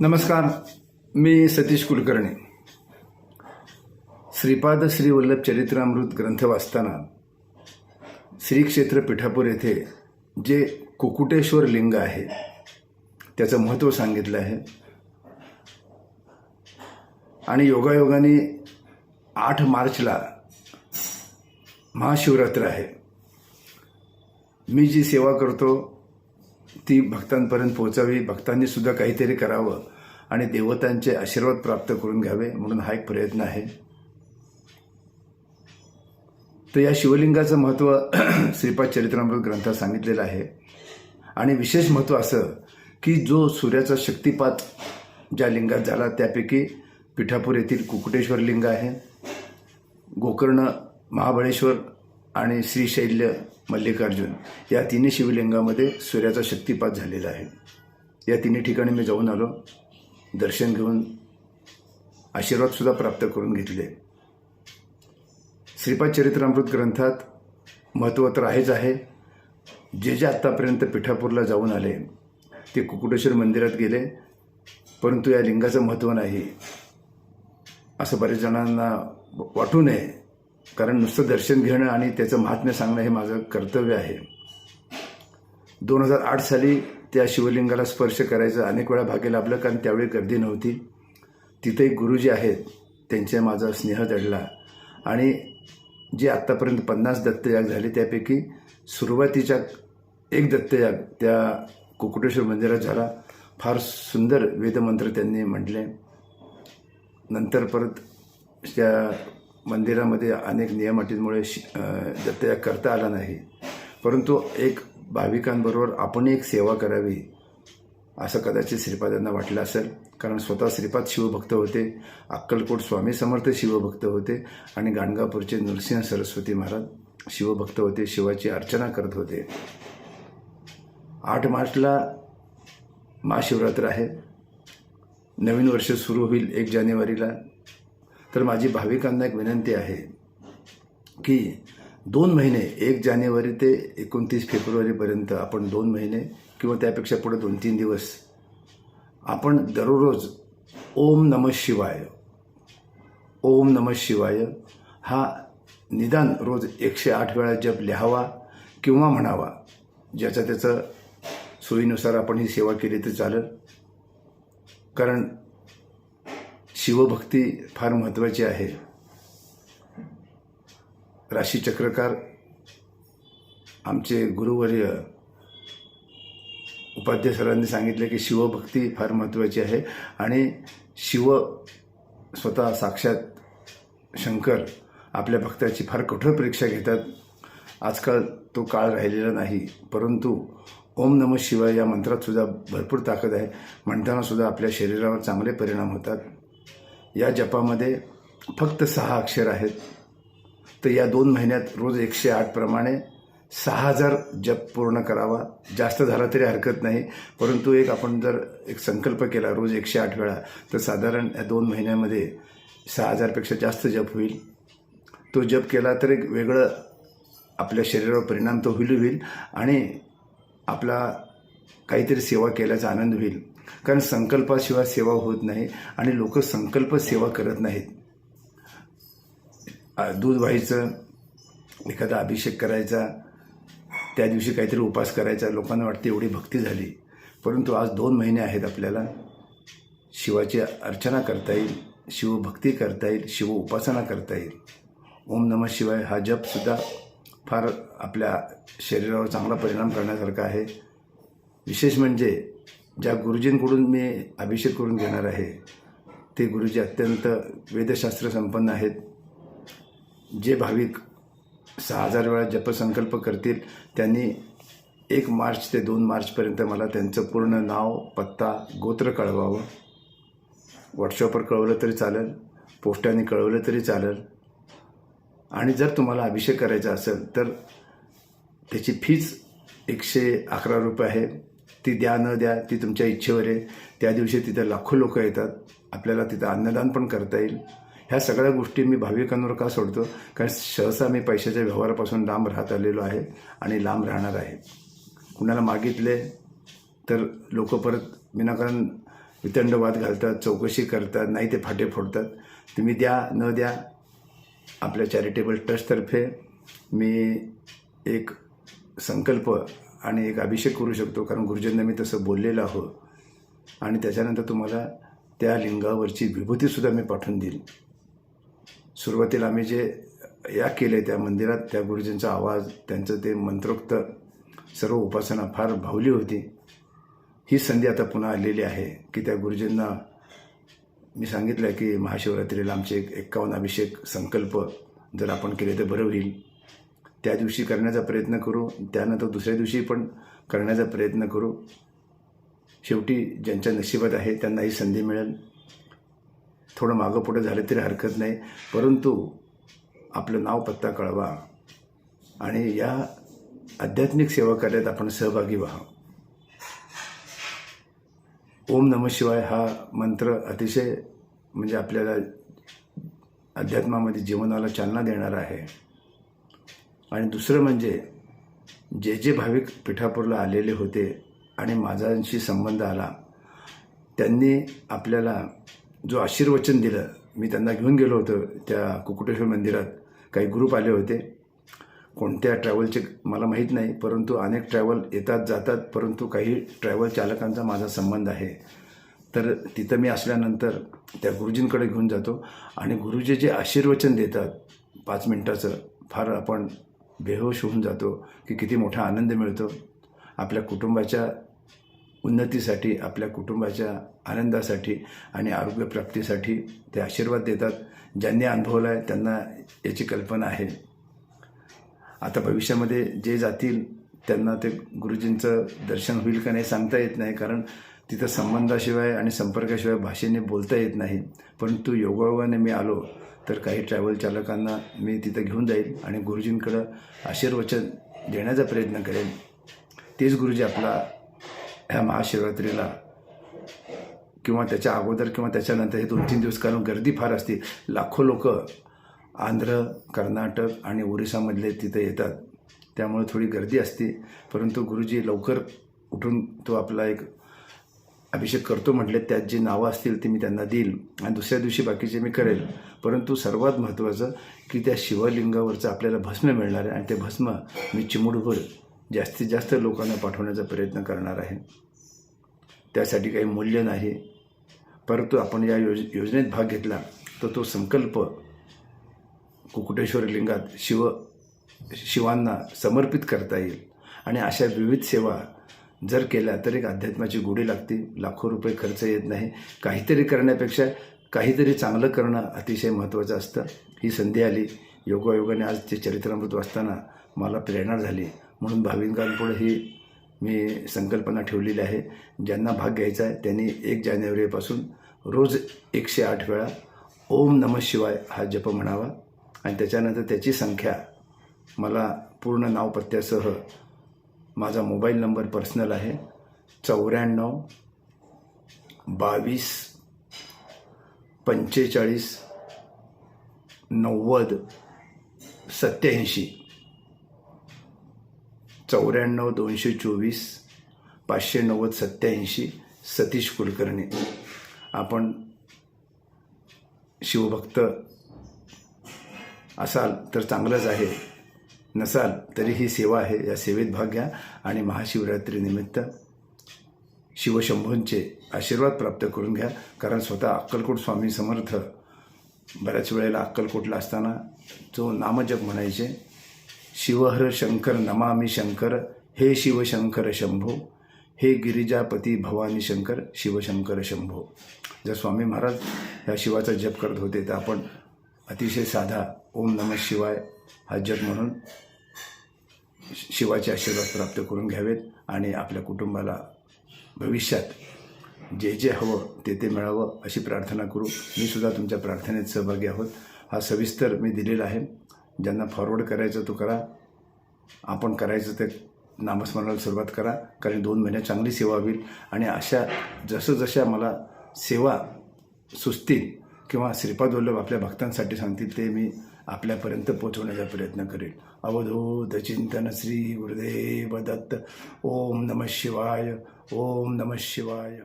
नमस्कार, मी सतीश कुलकर्णी. श्रीपाद श्री वल्लभ चरित्रामृत ग्रंथ वाचताना श्री क्षेत्र पिठापूर येथे जे कुकुटेश्वर लिंग आहे त्याचं महत्त्व सांगितलं आहे. आणि योगायोगाने 8 मार्चला महाशिवरात्र आहे. मी जी सेवा करतो ती भक्तांपर्यंत पोहोचावी, भक्तांनी सुद्धा काहीतरी करावं आणि देवतांचे आशीर्वाद प्राप्त करून घ्यावे म्हणून हा एक प्रयत्न आहे. तर या शिवलिंगाचं महत्त्व श्रीपाद चरित्रामृत ग्रंथात सांगितलेलं आहे. आणि विशेष महत्त्व असं की जो सूर्याचा शक्तिपात ज्या लिंगात झाला त्यापैकी पिठापूर येथील कुकुटेश्वर लिंग आहे, गोकर्ण, महाबळेश्वर आणि श्रीशैल्य मल्लिकार्जुन या तिन्ही शिवलिंगामध्ये सूर्याचा शक्तिपात झालेला आहे. या तिन्ही ठिकाणी मी जाऊन आलो, दर्शन घेऊन आशीर्वादसुद्धा प्राप्त करून घेतले. श्रीपाद चरित्रामृत ग्रंथात महत्त्व तर आहेच आहे. जे आत्तापर्यंत पिठापूरला जाऊन आले ते कुकुटेश्वर मंदिरात गेले, परंतु या लिंगाचं महत्त्व नाही असं बरेच जणांना वाटू नये, कारण नुसतं दर्शन घेणं आणि त्याचं महात्म्य सांगणं हे माझं कर्तव्य आहे. 2008 साली त्या शिवलिंगाला स्पर्श करायचं अनेक वेळा भाग्य लाभलं, कारण त्यावेळी गर्दी नव्हती. तिथे एक गुरुजी आहेत, त्यांचे माझा स्नेह दडला आणि जे आत्तापर्यंत 50 दत्तयाग झाले त्यापैकी सुरुवातीच्या एक दत्तयाग त्या कुकुटेश्वर मंदिरात झाला. फार सुंदर वेदमंत्र त्यांनी म्हटले. नंतर परत त्या मंदिरामध्ये अनेक नियमअटींमुळे दत्तयाग करता आला नाही, परंतु एक भाविकांबरोबर आपण एक सेवा करावी असं कदाचित श्रीपादांना वाटलं असेल, कारण स्वतः श्रीपाद शिवभक्त होते, अक्कलकोट स्वामी समर्थ शिवभक्त होते आणि गाणगापूरचे नृसिंह सरस्वती महाराज शिवभक्त होते, शिवाची अर्चना करत होते. 8 मार्चला महाशिवरात्र आहे. नवीन वर्ष सुरू होईल 1 जानेवारीला. तर माझी भाविकांना एक विनंती आहे की 2 महिने 1 जानेवारी ते 29 फेब्रुवारीपर्यंत आपण 2 महिने किंवा त्यापेक्षा पुढे 2-3 दिवस आपण दररोज ओम नमः शिवाय, ओम नमः शिवाय हा निदान रोज 108 वेळा जप लिहावा किंवा म्हणावा. ज्याचा त्याचा सोयीनुसार आपण ही सेवा केली तर चालेल, कारण शिवभक्ती फार महत्त्वाची आहे. राशीचक्रकार आमचे गुरुवर्य उपाध्याय सरांनी सांगितले की शिवभक्ती फार महत्त्वाची आहे आणि शिव स्वतः साक्षात शंकर आपल्या भक्ताची फार कठोर परीक्षा घेतात. आजकाल तो काळ राहिलेला नाही, परंतु ओम नमः शिवाय या मंत्रात सुद्धा भरपूर ताकद आहे. म्हणताना सुद्धा आपल्या शरीरावर चांगले परिणाम होतात. या जपामध्ये फक्त 6 अक्षर आहेत. तर या 2 महिन्यात रोज 108 प्रमाणे 6000 जप पूर्ण करावा. जास्त झाला तरी हरकत नाही, परंतु आपण जर एक संकल्प केला रोज 108 वेळा तर साधारण या 2 महिन्यामध्ये 6000पेक्षा जास्त जप होईल. तो जप केला तर एक वेगळं आपल्या शरीरावर परिणाम तो होईल आणि आपला काहीतरी सेवा केल्याचा आनंद होईल. कारण संकल्पाशिवाय सेवा होत नाही आणि लोक संकल्प सेवा करत नाहीत. दूध व्हायचं, एखादा अभिषेक करायचा, त्या दिवशी काहीतरी उपास करायचा, लोकांना वाटते एवढी भक्ती झाली. परंतु आज 2 महिने आहेत, आपल्याला शिवाची अर्चना करता येईल, शिवभक्ती करता येईल, शिव उपासना करता येईल. ओम नमः शिवाय हा जपसुद्धा फार आपल्या शरीरावर चांगला परिणाम करण्यासारखा आहे. विशेष म्हणजे ज्या गुरुजींकडून मी अभिषेक करून घेणार आहे ते गुरुजी अत्यंत वेदशास्त्र संपन्न आहेत. जे भाविक 6000 वेळा जपसंकल्प करतील त्यांनी 1 मार्च ते 2 मार्चपर्यंत मला त्यांचं पूर्ण नाव, पत्ता, गोत्र कळवावं. व्हॉट्सअपवर कळवलं तरी चालेल, पोस्टाने कळवलं तरी चालेल. आणि जर तुम्हाला अभिषेक करायचा असेल तर त्याची फीज 111 रुपये आहे. ती द्या न द्या ती तुमच्या इच्छेवर आहे. त्या दिवशी तिथं लाखो लोक येतात, आपल्याला तिथं अन्नदान पण करता येईल. ह्या सगळ्या गोष्टी मी भाविकांवर का सोडतो, कारण सहसा मी पैशाच्या व्यवहारापासून लांब राहत आलेलो आहे आणि लांब राहणार आहे. कुणाला मागितले तर लोक परत विनाकारण वितंडवाद घालतात, चौकशी करतात, नाही ते फाटे फोडतात. तुम्ही द्या न द्या, आपल्या चॅरिटेबल ट्रस्टतर्फे मी एक संकल्प आणि एक अभिषेक करू शकतो, कारण गुरुजींना मी तसं बोललेलं आहो. आणि त्याच्यानंतर तुम्हाला त्या लिंगावरची विभूतीसुद्धा मी पाठवून देईल. सुरुवातीला आम्ही जे केले त्या मंदिरात, त्या गुरुजींचा आवाज, त्यांचं ते मंत्रोक्त सर्व उपासना फार भावली होती. ही संधी आता पुन्हा आलेली आहे की त्या गुरुजींना मी सांगितलं की महाशिवरात्रीला आमचे 51 अभिषेक संकल्प जर आपण केले तर बरं होईल. त्या दिवशी करण्याचा प्रयत्न करू, त्यानंतर दुसऱ्या दिवशी पण करण्याचा प्रयत्न करू. शेवटी ज्यांच्या नशिबात आहे त्यांना ही संधी मिळेल. थोडं मागं पुढं झालं तरी हरकत नाही, परंतु आपलं नाव पत्ता कळवा आणि या आध्यात्मिक सेवा कार्यात आपण सहभागी व्हा. ओम नमः शिवाय हा मंत्र अतिशय म्हणजे आपल्याला अध्यात्मामध्ये जीवनाला चालना देणारा आहे. आणि दुसरं म्हणजे जे जे भाविक पिठापूरला आलेले होते आणि माझ्याशी संबंध आला, त्यांनी आपल्याला जो आशीर्वचन दिलं, मी त्यांना घेऊन गेलो होतो त्या कुकुटेश्वर मंदिरात. काही ग्रुप आले होते, कोणत्या ट्रॅव्हलचे मला माहीत नाही, परंतु अनेक ट्रॅव्हल येतात जातात, परंतु काही ट्रॅव्हल चालकांचा माझा संबंध आहे. तर तिथं मी असल्यानंतर त्या गुरुजींकडे घेऊन जातो आणि गुरुजी जे आशीर्वचन देतात 5 मिनिटाचं, फार आपण बेहोश होऊन जातो की किती मोठा आनंद मिळतो. आपल्या कुटुंबाच्या उन्नतीसाठी, आपल्या कुटुंबाच्या आनंदासाठी आणि आरोग्यप्राप्तीसाठी ते आशीर्वाद देतात. ज्यांनी अनुभवला आहे त्यांना याची कल्पना आहे. आता भविष्यामध्ये जे जातील त्यांना ते गुरुजींचं दर्शन होईल का नाही सांगता येत नाही, कारण तिथं संबंधाशिवाय आणि संपर्काशिवाय भाषेने बोलता येत नाही. परंतु योगायोगाने मी आलो तर काही ट्रॅव्हल चालकांना मी तिथं घेऊन जाईल आणि गुरुजींकडं आशीर्वचन देण्याचा प्रयत्न करेन. तेच गुरुजी आपला ह्या महाशिवरात्रीला किंवा त्याच्या अगोदर किंवा त्याच्यानंतर हे 2-3 दिवस, कारण गर्दी फार असते. लाखो लोक आंध्र, कर्नाटक आणि ओरिसामधले तिथे येतात, त्यामुळे थोडी गर्दी असते. परंतु गुरुजी लवकर उठून तो आपला एक अभिषेक करतो म्हटले. त्यात जी नावं असतील ती मी त्यांना देईल आणि दुसऱ्या दिवशी बाकीचे मी करेल. परंतु सर्वात महत्त्वाचं की त्या शिवलिंगावरचं आपल्याला भस्म मिळणार आहे आणि ते भस्म मी चिमुडभर जास्तीत जास्त लोकांना पाठवण्याचा प्रयत्न करणार आहे. त्यासाठी काही मूल्य नाही, परंतु आपण या योजनेत भाग घेतला तर तो संकल्प कुकुटेश्वर लिंगात शिवांना समर्पित करता येईल. आणि अशा विविध सेवा जर केल्या तर एक अध्यात्माची गोडी लागते. लाखो रुपये खर्च येत नाही. काहीतरी करण्यापेक्षा काहीतरी चांगलं करणं अतिशय महत्त्वाचं असतं. ही संधी आली योगायोगाने, आज ते चरित्रामृत वाचताना मला प्रेरणा झाली, म्हणून भाविकांपुढे ही मी संकल्पना ठेवलेली आहे. ज्यांना भाग घ्यायचा आहे त्यांनी 1 जानेवारीपासून रोज 108 वेळा ओम नमः शिवाय हा जप म्हणावा आणि त्याच्यानंतर त्याची संख्या मला पूर्ण नाव पत्त्यासह, माझा मोबाईल नंबर पर्सनल आहे 94 22 45 90 87, 94 224 590 87, सतीश कुलकर्णी. आपण शिवभक्त असाल तर चांगलंच आहे, नसाल तरी ही सेवा आहे. या सेवेत भाग घ्या आणि महाशिवरात्रीनिमित्त शिवशंभूंचे आशीर्वाद प्राप्त करून घ्या. कारण स्वतः अक्कलकोट स्वामी समर्थ बऱ्याच वेळेला अक्कलकोटला असताना जो नामजप म्हणायचे, शिवहर शंकर नमामि शंकर, हे शिवशंकर शंभो, हे गिरिजापती भवानी शंकर शिवशंकर शंभो. जर स्वामी महाराज ह्या शिवाचा जप करत होते तर आपण अतिशय साधा ओम नमः शिवाय हा जप म्हणून शिवाचे आशीर्वाद प्राप्त करून घ्यावेत आणि आपल्या कुटुंबाला भविष्यात जे जे हवं ते मिळावं अशी प्रार्थना करू. मी सुद्धा तुमच्या प्रार्थनेत सहभागी आहोत. हा सविस्तर मी दिलेला आहे. ज्यांना फॉरवर्ड करायचं तो करा. आपण करायचं ते नामस्मरणाला सुरुवात करा, कारण 2 महिन्यात चांगली सेवा होईल. आणि अशा जशा मला सेवा सुचतील किंवा श्रीपाद वल्लभ आपल्या भक्तांसाठी सांगतील ते मी आपल्यापर्यंत पोहोचवण्याचा प्रयत्न करेल. अवधूत चिंतन श्री गुरुदेव दत्त. ओम नमः शिवाय. ओम नमः शिवाय.